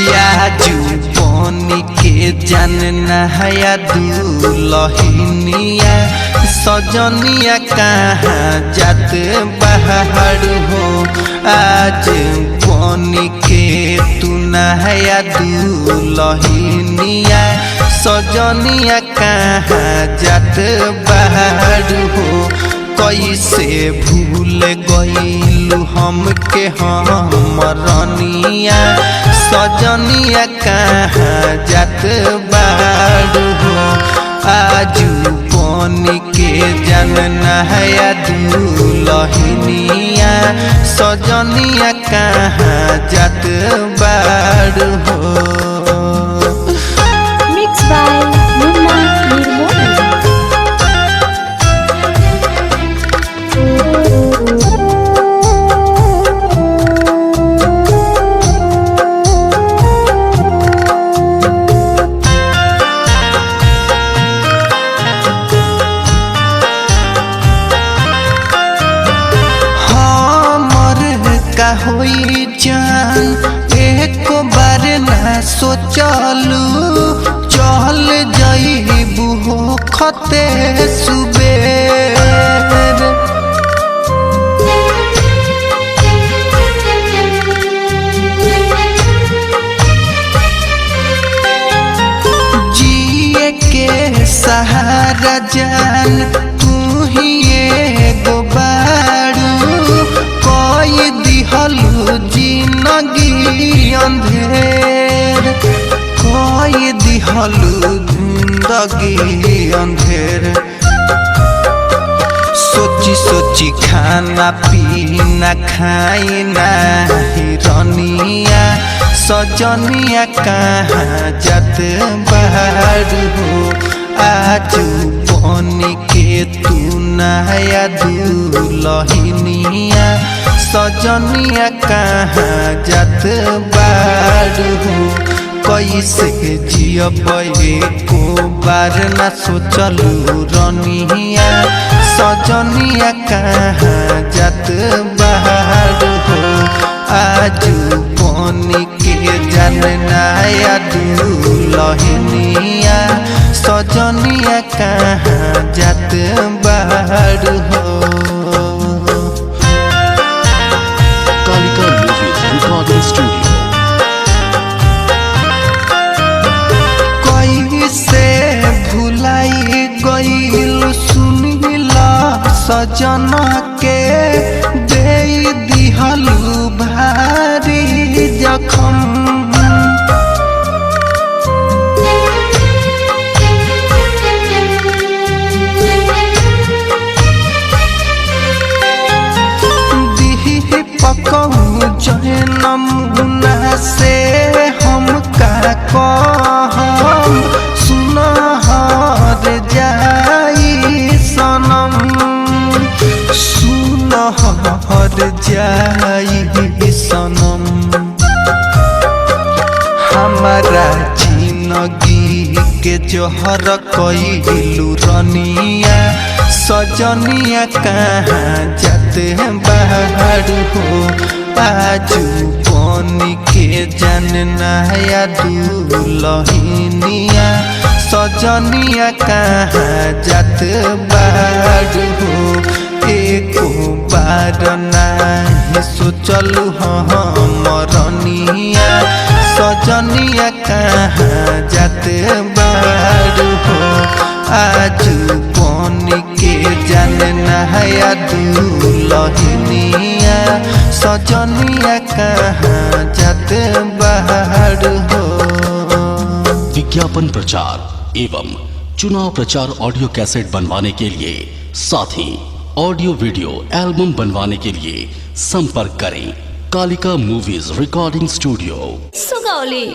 याजू पानी के जानना है दुलहिनिया सजनिया कहाँ जात बाहर हो। आज पानी के तू नया दुलहिनिया सजनिया कहाँ जात बाहर हो। कैसे भूल गईलू हमके हमरनिया सजनिया कहाँ जात बाहर हो। आजू पानी के जानना है दुलहिनिया सजनिया कहाँ जात बाहर हो। Mixed by Munna Nirmohan। होई जान एक बार ना सोचलू चल जाइबू हो खते सुबेर। जिए के सहारा जान तू ही एगो बारू कोई दिहलू जिंदगी अंधेर कोई दिहलू जिंदगी अंधेर। सोची सोची खाना पीना खाई नाही रनिया सजनिया कहाँ जात बाहर हो। आजू पानी के तू नया दुलहिनिया सजनिया कहाँ जात बाहर हो। कैसे जियबे को बार ना सोचलू रनिया सजनिया कहाँ जात बाहर हो। आजू पानी के जानना या दुलहिनिया सजनिया कहाँ जात बाहर हो। Kalika movies recording studio. कैसे भुलाई गईल सुनिला सजना के दे दिहलू भारी जखम। नमूना से हम का कहम सुनहर जाई सनम सुनहर जाई सनम। हमारा जिंदगी के जोहर कइलू रनिया सजनिया कहाँ जात बाहर हो। आजू पानी के जानना या दुलहिनिया सजनिया कहाँ जात बाहर हो। एको बार नाही सोचलू हमरनिया सजनिया कहाँ जात बाहर हो। आजू पानी के जानना या दुलहिनिया सजनिया कहाँ जात बाहर हो। विज्ञापन प्रचार एवं चुनाव प्रचार ऑडियो कैसेट बनवाने के लिए साथ ही ऑडियो वीडियो एल्बम बनवाने के लिए संपर्क करें Kalika movies recording studio Sugauli.